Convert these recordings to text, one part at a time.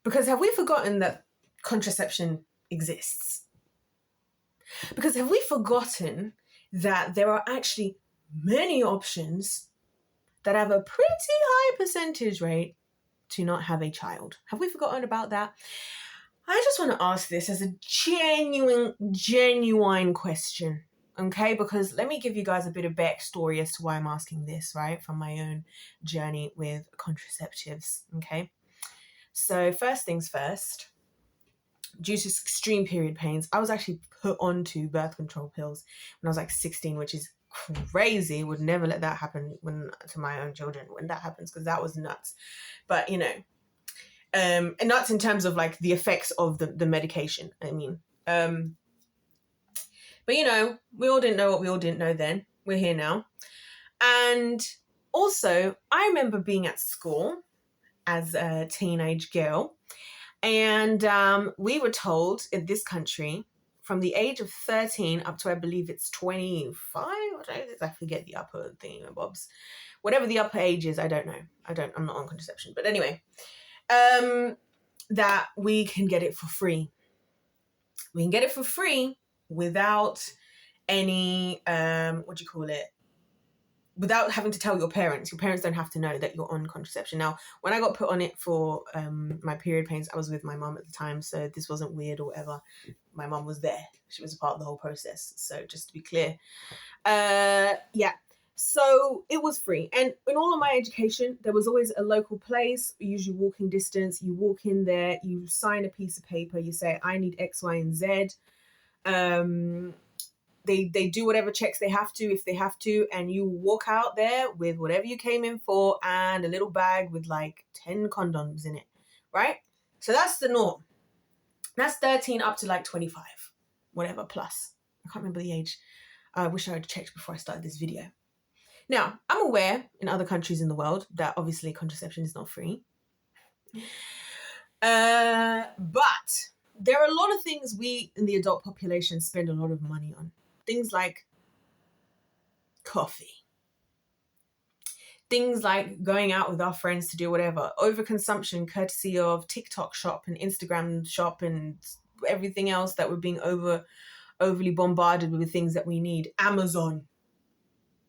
Because have we forgotten that contraception exists? Because have we forgotten that there are actually many options that have a pretty high percentage rate to not have a child? Have we forgotten about that? I just want to ask this as a genuine question, okay? Because let me give you guys a bit of backstory as to why I'm asking this, right? From my own journey with contraceptives, okay? So first things first, due to extreme period pains, I was actually put onto birth control pills when I was like 16, which is crazy. Would never let that happen to my own children when that happens, because that was nuts. But and nuts in terms of like the effects of the medication. I mean, but we all didn't know what we all didn't know then. We're here now. And also, I remember being at school as a teenage girl, and we were told in this country from the age of 13 up to, I believe it's 25. I forget the upper thing, Bobs. Whatever the upper age is, I don't know. I'm not on contraception. But anyway, that we can get it for free. We can get it for free without any, without having to tell your parents. Your parents don't have to know that you're on contraception. Now, when I got put on it for my period pains, I was with my mum at the time, so this wasn't weird or whatever. My mum was there. She was a part of the whole process. So just to be clear. So it was free. And in all of my education, there was always a local place, usually walking distance. You walk in there, you sign a piece of paper, you say, I need X, Y, and Z. They do whatever checks they have to, if they have to, and you walk out there with whatever you came in for and a little bag with like 10 condoms in it, right? So that's the norm. That's 13 up to like 25, whatever, plus. I can't remember the age. I wish I had checked before I started this video. Now, I'm aware in other countries in the world that obviously contraception is not free. But there are a lot of things we in the adult population spend a lot of money on. Things like coffee. Things like going out with our friends to do whatever. Overconsumption courtesy of TikTok shop and Instagram shop and everything else that we're being overly bombarded with things that we need. Amazon.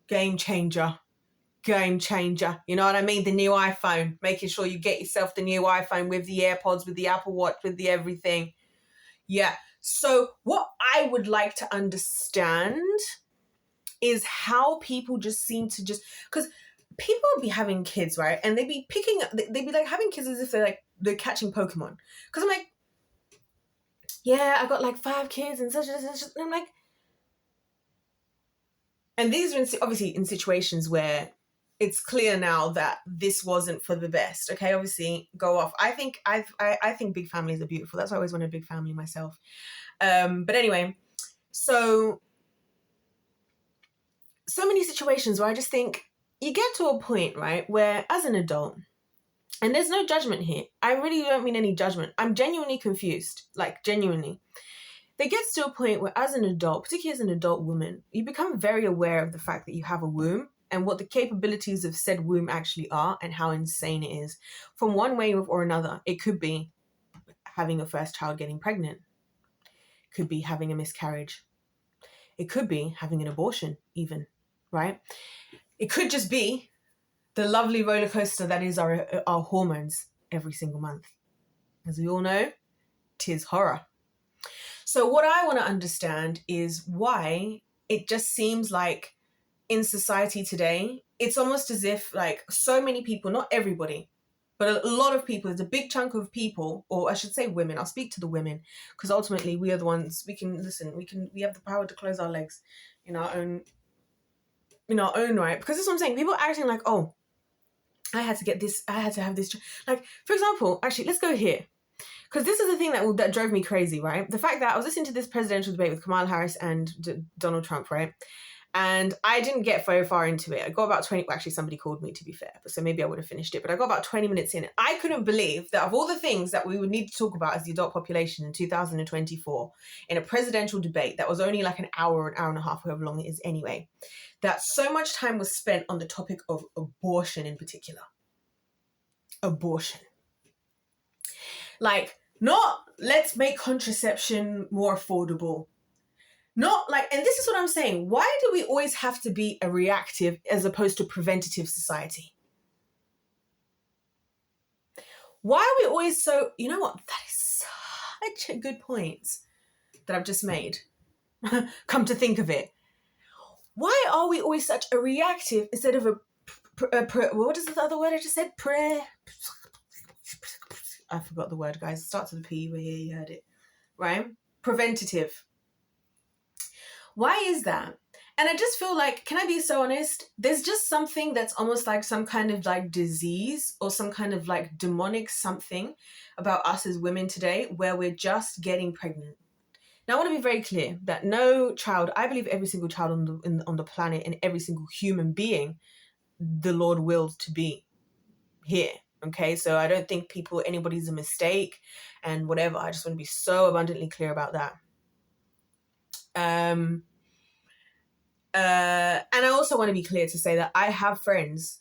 Game changer. You know what I mean? The new iPhone. Making sure you get yourself the new iPhone with the AirPods, with the Apple Watch, with the everything. Yeah. So what I would like to understand is how people just seem to because people will be having kids, right? And they'd be like having kids as if they're catching Pokemon. Because I'm like, yeah, I got like 5 kids and such and such. And I'm like, and these are obviously in situations where it's clear now that this wasn't for the best. Okay, obviously, go off. I think big families are beautiful. That's why I always wanted a big family myself. But anyway, so many situations where I just think you get to a point, right, where as an adult, and there's no judgment here. I really don't mean any judgment. I'm genuinely confused, like genuinely. There gets to a point where as an adult, particularly as an adult woman, you become very aware of the fact that you have a womb and what the capabilities of said womb actually are and how insane it is. From one way or another, it could be having a first child getting pregnant. It could be having a miscarriage. It could be having an abortion even, right? It could just be the lovely roller coaster that is our hormones every single month. As we all know, 'tis horror. So what I want to understand is why it just seems like in society today, it's almost as if like so many people, not everybody, but a lot of people, there's a big chunk of people, or I should say women, I'll speak to the women, because ultimately we are the ones, we have the power to close our legs in our own right. Because that's what I'm saying. People are acting like, oh, I had to get this, I had to have this. Like, for example, actually, let's go here. Because this is the thing that drove me crazy, right? The fact that I was listening to this presidential debate with Kamala Harris and Donald Trump, right? And I didn't get very far into it. I got about 20, actually somebody called me to be fair, so maybe I would have finished it, but I got about 20 minutes in. I couldn't believe that of all the things that we would need to talk about as the adult population in 2024, in a presidential debate that was only like an hour and a half, however long it is anyway, that so much time was spent on the topic of abortion in particular. Abortion. Like, not let's make contraception more affordable. Not like, and this is what I'm saying. Why do we always have to be a reactive as opposed to preventative society? Why are we always so, you know what? That is such a good point that I've just made. Come to think of it. Why are we always such a reactive instead of what is the other word I just said? I forgot the word, guys. It starts with a P. You were here, you heard it. Right? Preventative. Why is that? And I just feel like, can I be so honest? There's just something that's almost like some kind of like disease or some kind of like demonic something about us as women today where we're just getting pregnant. Now, I want to be very clear that no child, I believe every single child on the planet and every single human being, the Lord willed to be here. Okay, so I don't think anybody's a mistake and whatever. I just want to be so abundantly clear about that. And I also want to be clear to say that I have friends.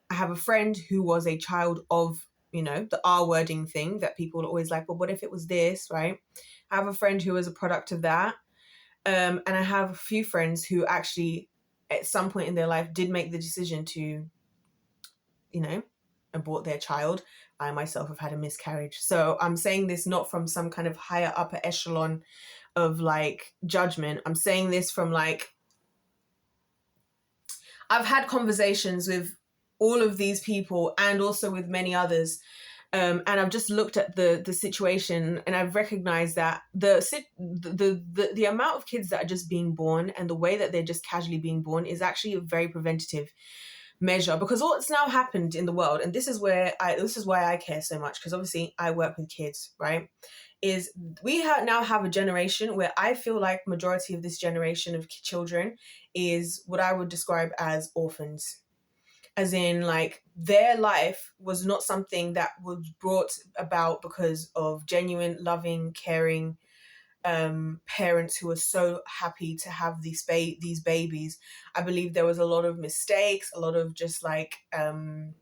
I have a friend who was a child of, the R wording thing that people are always like, well, what if it was this, right? I have a friend who was a product of that. And I have a few friends who actually, at some point in their life, did make the decision to, abort their child. I myself have had a miscarriage. So I'm saying this not from some kind of higher upper echelon of like judgment. I'm saying this from like, I've had conversations with all of these people and also with many others. And I've just looked at the situation and I've recognized that the amount of kids that are just being born and the way that they're just casually being born is actually a very preventative measure, because what's now happened in the world, and this is why I care so much, because obviously I work with kids, right, is we now have a generation where I feel like majority of this generation of children is what I would describe as orphans. As in, like, their life was not something that was brought about because of genuine, loving, caring parents who were so happy to have these babies. I believe there was a lot of mistakes, a lot of just like, I don't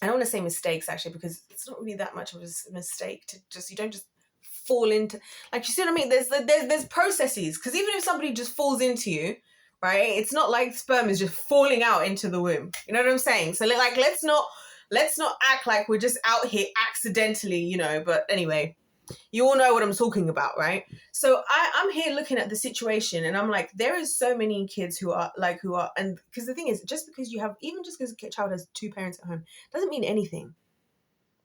want to say mistakes actually, because it's not really that much of a mistake to just, you don't just fall into, like, you see what I mean? There's processes, because even if somebody just falls into you, right, it's not like sperm is just falling out into the womb. You know what I'm saying? So like, let's not act like we're just out here accidentally, but anyway, you all know what I'm talking about, right? So I'm here looking at the situation and I'm like, there is so many kids who are, and because the thing is, just because a child has two parents at home doesn't mean anything.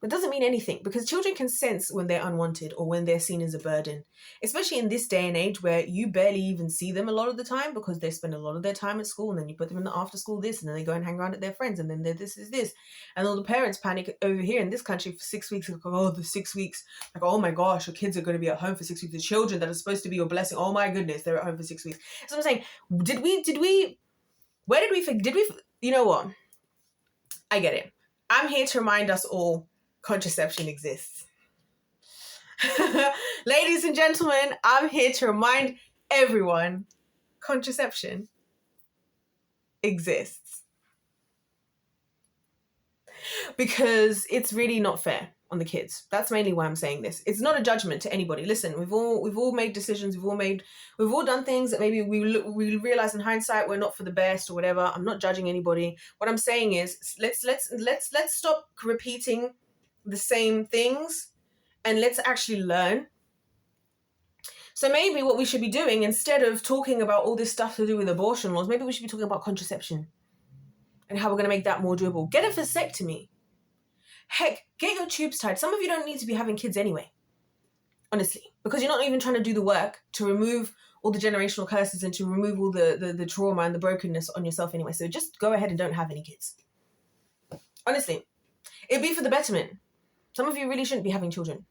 It doesn't mean anything, because children can sense when they're unwanted or when they're seen as a burden, especially in this day and age where you barely even see them a lot of the time because they spend a lot of their time at school, and then you put them in the after school this, and then they go and hang around at their friends, and then this is this. And all the parents panic over here in this country for 6 weeks, like, oh, the 6 weeks, like, oh my gosh, your kids are going to be at home for 6 weeks. The children that are supposed to be your blessing, oh my goodness, they're at home for 6 weeks. So I'm saying, you know what? I get it. I'm here to remind us all, contraception exists. Ladies and gentlemen, I'm here to remind everyone, contraception exists. Because it's really not fair on the kids. That's mainly why I'm saying this. It's not a judgment to anybody. Listen, we've all made decisions. We've all done things that maybe we realize in hindsight we're not for the best or whatever. I'm not judging anybody. What I'm saying is, let's stop repeating the same things and let's actually learn. So maybe what we should be doing, instead of talking about all this stuff to do with abortion laws, maybe we should be talking about contraception and how we're going to make that more doable. Get a vasectomy. Heck, get your tubes tied. Some of you don't need to be having kids anyway, honestly, because you're not even trying to do the work to remove all the generational curses and to remove all the trauma and the brokenness on yourself anyway. So just go ahead and don't have any kids. Honestly, it'd be for the betterment. Some of you really shouldn't be having children.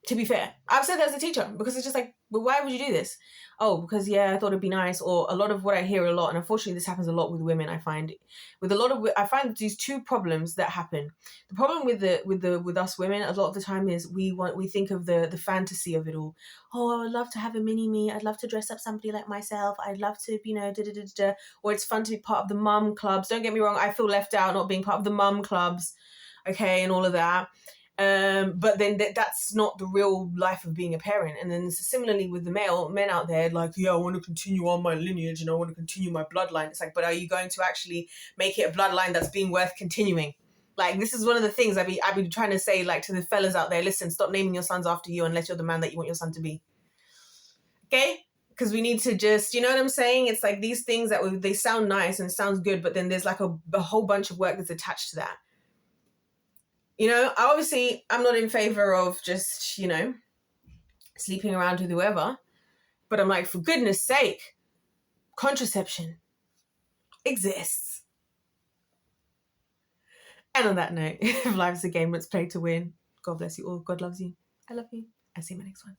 To be fair, I've said that as a teacher, because it's just like, well, why would you do this? Oh, because I thought it'd be nice. Or a lot of what I hear a lot, and unfortunately this happens a lot with women, I find these two problems that happen. The problem with us women a lot of the time is we think of the fantasy of it all. Oh, I would love to have a mini me. I'd love to dress up somebody like myself. I'd love to, or it's fun to be part of the mum clubs. Don't get me wrong, I feel left out not being part of the mum clubs, okay, and all of that. But then that's not the real life of being a parent. And then similarly with the men out there, like, yeah, I want to continue on my lineage and I want to continue my bloodline. It's like, but are you going to actually make it a bloodline that's being worth continuing? Like, this is one of the things I've been trying to say, like, to the fellas out there, listen, stop naming your sons after you unless you're the man that you want your son to be. Okay? Because we need to just, you know what I'm saying? It's like these things that they sound nice and sounds good, but then there's like a whole bunch of work that's attached to that. You know, I'm not in favor of just, you know, sleeping around with whoever. But I'm like, for goodness sake, contraception exists. And on that note, if life's a game, let's play to win. God bless you all. God loves you. I love you. I'll see you in my next one.